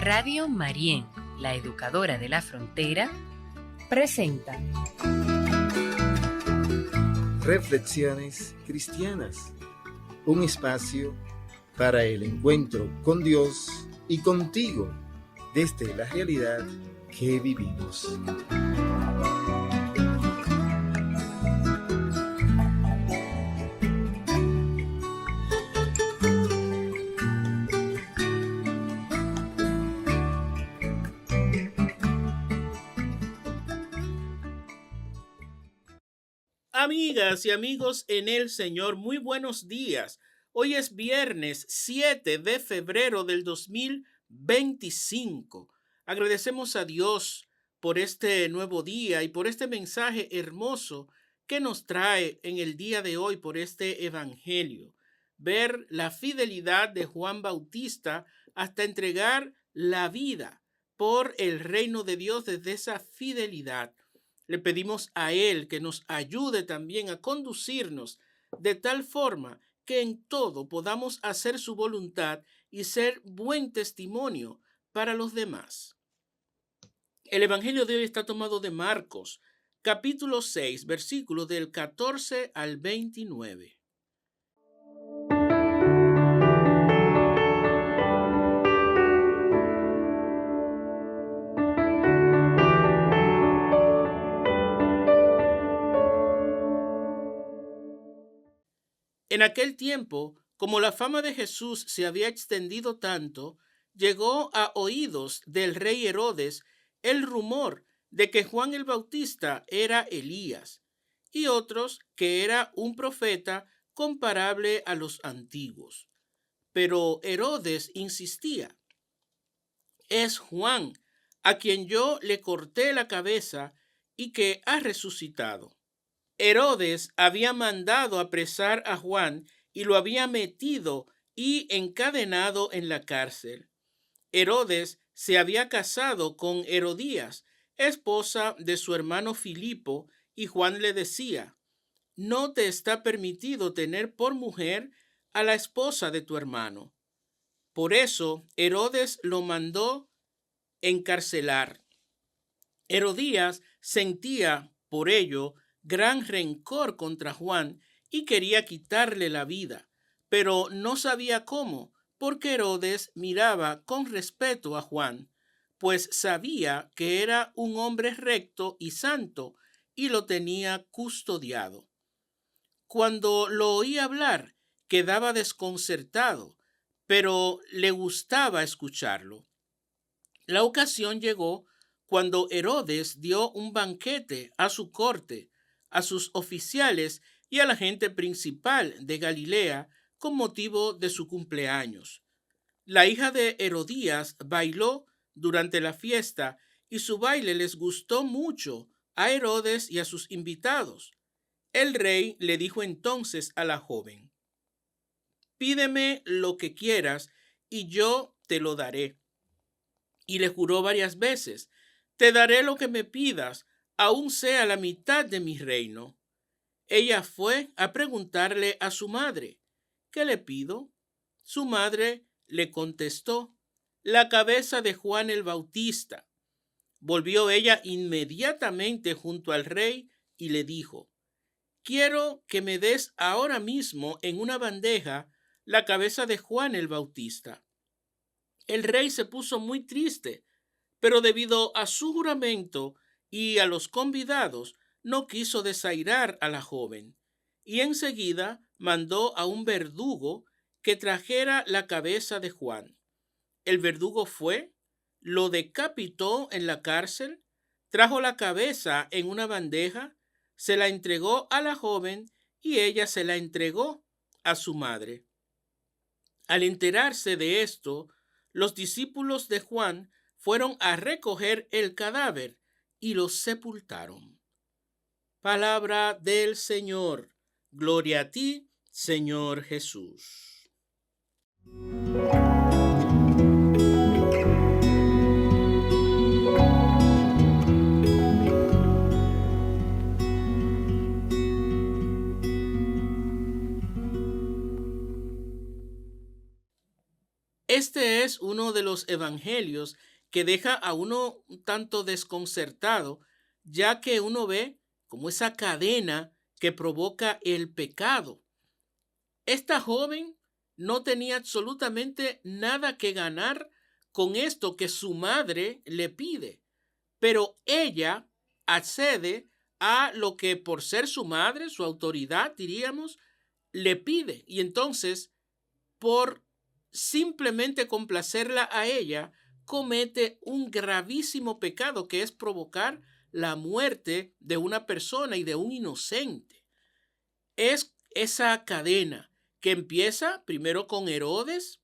Radio Marién, la educadora de la frontera, presenta Reflexiones Cristianas, un espacio para el encuentro con Dios y contigo desde la realidad que vivimos. Amigas y amigos en el Señor, muy buenos días. Hoy es viernes 7 de febrero del 2025. Agradecemos a Dios por este nuevo día y por este mensaje hermoso que nos trae en el día de hoy por este evangelio. Ver la fidelidad de Juan Bautista hasta entregar la vida por el reino de Dios desde esa fidelidad. Le pedimos a Él que nos ayude también a conducirnos de tal forma que en todo podamos hacer su voluntad y ser buen testimonio para los demás. El evangelio de hoy está tomado de Marcos, capítulo 6, versículos del 14 al 29. En aquel tiempo, como la fama de Jesús se había extendido tanto, llegó a oídos del rey Herodes el rumor de que Juan el Bautista era Elías y otros que era un profeta comparable a los antiguos. Pero Herodes insistía: es Juan, a quien yo le corté la cabeza y que ha resucitado. Herodes había mandado apresar a Juan y lo había metido y encadenado en la cárcel. Herodes se había casado con Herodías, esposa de su hermano Filipo, y Juan le decía: no te está permitido tener por mujer a la esposa de tu hermano. Por eso Herodes lo mandó encarcelar. Herodías sentía por ello gran rencor contra Juan y quería quitarle la vida, pero no sabía cómo, porque Herodes miraba con respeto a Juan, pues sabía que era un hombre recto y santo y lo tenía custodiado. Cuando lo oía hablar, quedaba desconcertado, pero le gustaba escucharlo. La ocasión llegó cuando Herodes dio un banquete a su corte, a sus oficiales y a la gente principal de Galilea con motivo de su cumpleaños. La hija de Herodías bailó durante la fiesta y su baile les gustó mucho a Herodes y a sus invitados. El rey le dijo entonces a la joven: pídeme lo que quieras y yo te lo daré. Y le juró varias veces: te daré lo que me pidas, aun sea la mitad de mi reino. Ella fue a preguntarle a su madre: ¿qué le pido? Su madre le contestó: la cabeza de Juan el Bautista. Volvió ella inmediatamente junto al rey y le dijo: quiero que me des ahora mismo en una bandeja la cabeza de Juan el Bautista. El rey se puso muy triste, pero debido a su juramento y a los convidados, no quiso desairar a la joven, y enseguida mandó a un verdugo que trajera la cabeza de Juan. El verdugo fue, lo decapitó en la cárcel, trajo la cabeza en una bandeja, se la entregó a la joven y ella se la entregó a su madre. Al enterarse de esto, los discípulos de Juan fueron a recoger el cadáver y lo sepultaron. Palabra del Señor. Gloria a ti, Señor Jesús. Este es uno uno de los evangelios que deja a uno un tanto desconcertado, ya que uno ve como esa cadena que provoca el pecado. Esta joven no tenía absolutamente nada que ganar con esto que su madre le pide, pero ella accede a lo que por ser su madre, su autoridad, diríamos, le pide. Y entonces, por simplemente complacerla a ella, comete un gravísimo pecado que es provocar la muerte de una persona y de un inocente. Es esa cadena que empieza primero con Herodes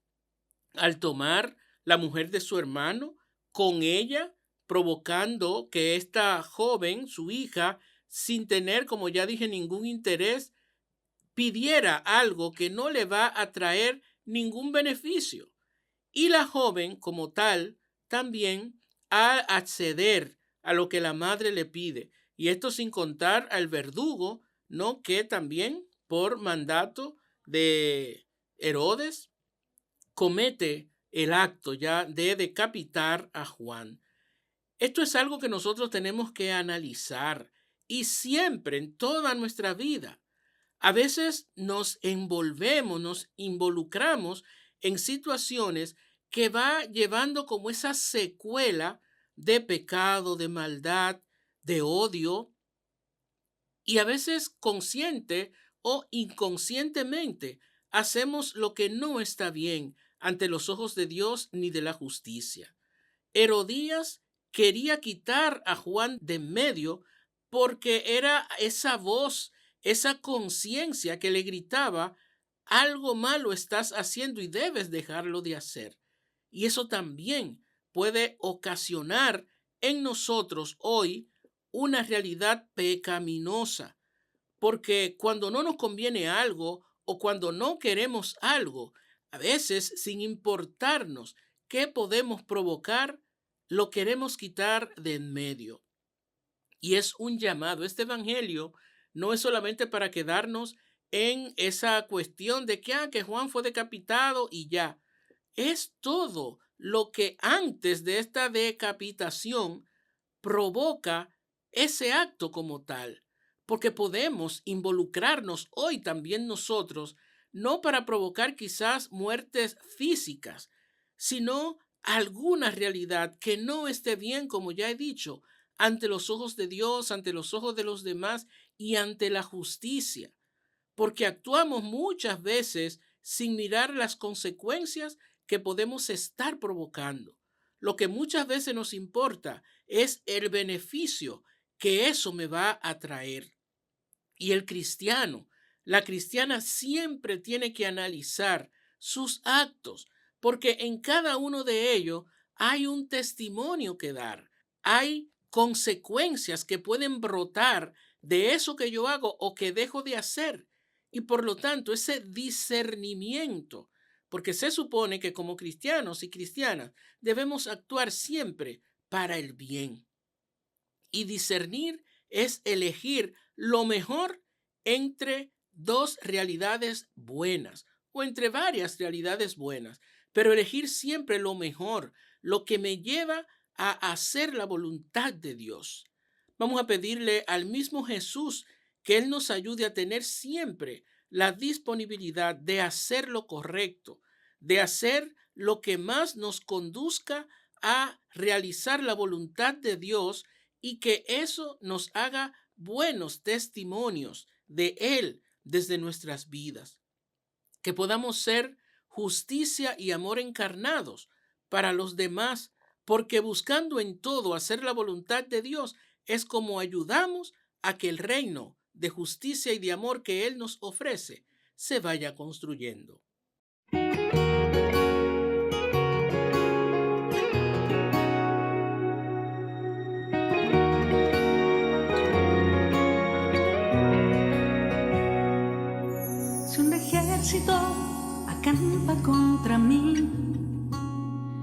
al tomar la mujer de su hermano, con ella provocando que esta joven, su hija, sin tener, como ya dije, ningún interés, pidiera algo que no le va a traer ningún beneficio. Y la joven, como tal, también a acceder a lo que la madre le pide. Y esto sin contar al verdugo, ¿no? Que también por mandato de Herodes comete el acto ya de decapitar a Juan. Esto es algo que nosotros tenemos que analizar y siempre en toda nuestra vida. A veces nos envolvemos, nos involucramos en situaciones que va llevando como esa secuela de pecado, de maldad, de odio, y a veces consciente o inconscientemente hacemos lo que no está bien ante los ojos de Dios ni de la justicia. Herodías quería quitar a Juan de en medio porque era esa voz, esa conciencia que le gritaba: algo malo estás haciendo y debes dejarlo de hacer. Y eso también puede ocasionar en nosotros hoy una realidad pecaminosa, porque cuando no nos conviene algo o cuando no queremos algo, a veces sin importarnos qué podemos provocar, lo queremos quitar de en medio. Y es un llamado. Este evangelio no es solamente para quedarnos en esa cuestión de que Juan fue decapitado y ya. Es todo lo que antes de esta decapitación provoca ese acto como tal, porque podemos involucrarnos hoy también nosotros, no para provocar quizás muertes físicas, sino alguna realidad que no esté bien, como ya he dicho, ante los ojos de Dios, ante los ojos de los demás y ante la justicia, porque actuamos muchas veces sin mirar las consecuencias que podemos estar provocando. Lo que muchas veces nos importa es el beneficio que eso me va a traer. Y el cristiano, la cristiana siempre tiene que analizar sus actos, porque en cada uno de ellos hay un testimonio que dar, hay consecuencias que pueden brotar de eso que yo hago o que dejo de hacer. Y por lo tanto, ese discernimiento, porque se supone que como cristianos y cristianas debemos actuar siempre para el bien. Y discernir es elegir lo mejor entre dos realidades buenas o entre varias realidades buenas, pero elegir siempre lo mejor, lo que me lleva a hacer la voluntad de Dios. Vamos a pedirle al mismo Jesús que Él nos ayude a tener siempre la disponibilidad de hacer lo correcto, de hacer lo que más nos conduzca a realizar la voluntad de Dios y que eso nos haga buenos testimonios de Él desde nuestras vidas. Que podamos ser justicia y amor encarnados para los demás, porque buscando en todo hacer la voluntad de Dios es como ayudamos a que el reino de justicia y de amor que Él nos ofrece se vaya construyendo. Si un ejército acampa contra mí,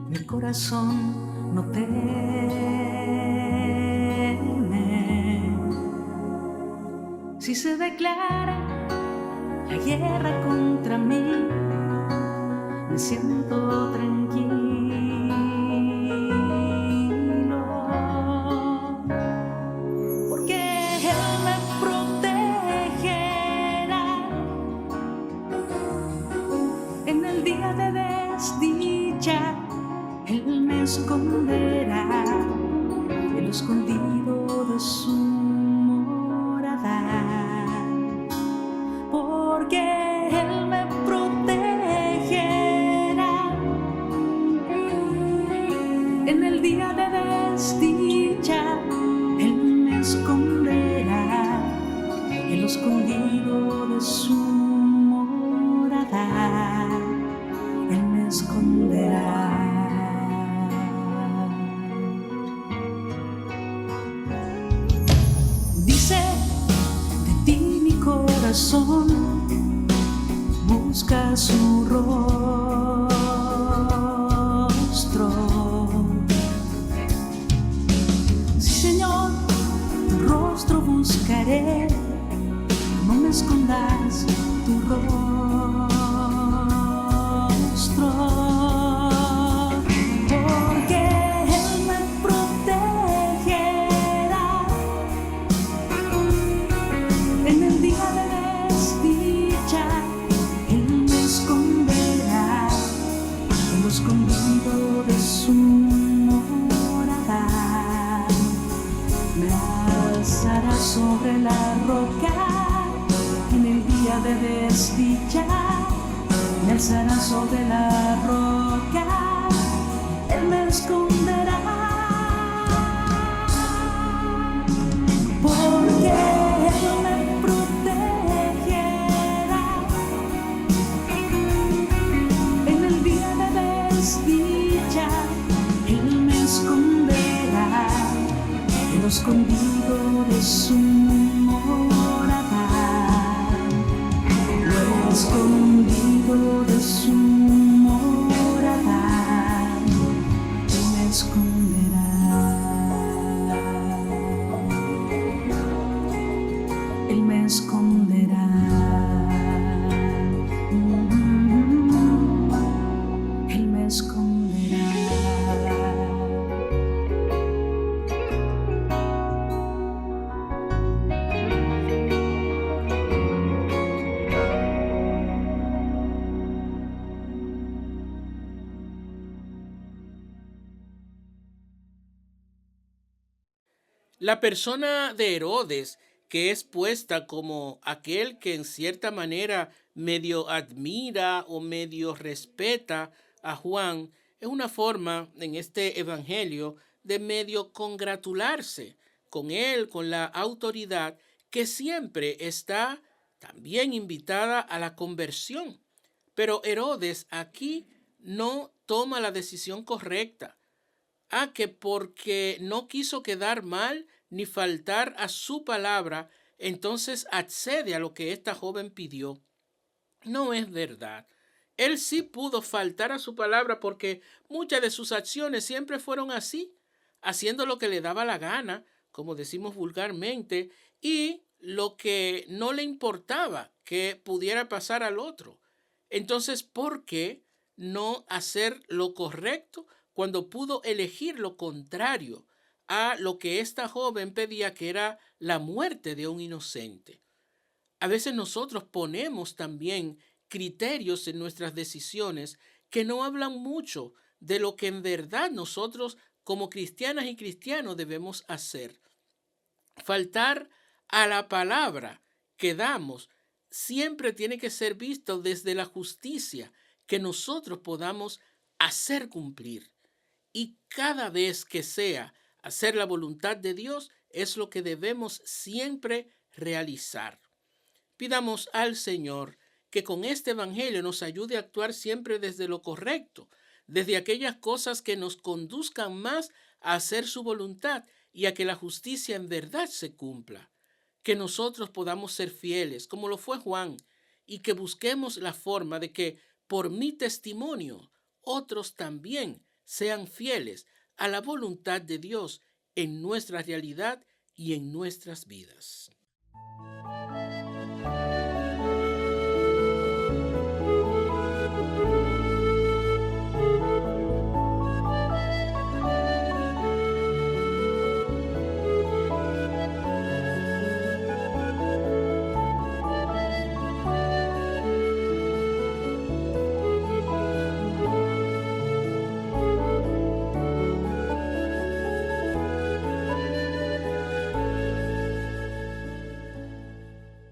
mi corazón no teme. Si se declara la guerra contra mí, me siento tranquila. Él me esconderá en lo escondido de su morada, porque Él me protegerá en el día de desdicha. Él me esconderá en lo escondido de su morada. Él me esconderá. Dice de ti mi corazón, busca su rostro. Sí, Señor, tu rostro buscaré, no me escondas tu rostro, porque Él me protegerá en el día de desdicha. Él me esconderá en lo escondido de su morada, me alzará sobre la roca en el día de desdicha. Me alzará sobre la roca, Él me esconderá, porque Él me protegerá en el día de desdicha. Él me esconderá en lo escondido de su morada, lo escondido de su morada. Él me esconderá. Él me esconderá. Él me esconderá. La persona de Herodes, que es puesta como aquel que en cierta manera medio admira o medio respeta a Juan, es una forma en este evangelio de medio congratularse con él, con la autoridad que siempre está también invitada a la conversión. Pero Herodes aquí no toma la decisión correcta. Que porque no quiso quedar mal ni faltar a su palabra, entonces accede a lo que esta joven pidió. No es verdad. Él sí pudo faltar a su palabra porque muchas de sus acciones siempre fueron así, haciendo lo que le daba la gana, como decimos vulgarmente, y lo que no le importaba que pudiera pasar al otro. Entonces, ¿por qué no hacer lo correcto cuando pudo elegir lo contrario a lo que esta joven pedía, que era la muerte de un inocente? A veces nosotros ponemos también criterios en nuestras decisiones que no hablan mucho de lo que en verdad nosotros como cristianas y cristianos debemos hacer. Faltar a la palabra que damos siempre tiene que ser visto desde la justicia que nosotros podamos hacer cumplir. Y cada vez que sea hacer la voluntad de Dios es lo que debemos siempre realizar. Pidamos al Señor que con este evangelio nos ayude a actuar siempre desde lo correcto, desde aquellas cosas que nos conduzcan más a hacer su voluntad y a que la justicia en verdad se cumpla. Que nosotros podamos ser fieles, como lo fue Juan, y que busquemos la forma de que por mi testimonio otros también sean fieles a la voluntad de Dios en nuestra realidad y en nuestras vidas.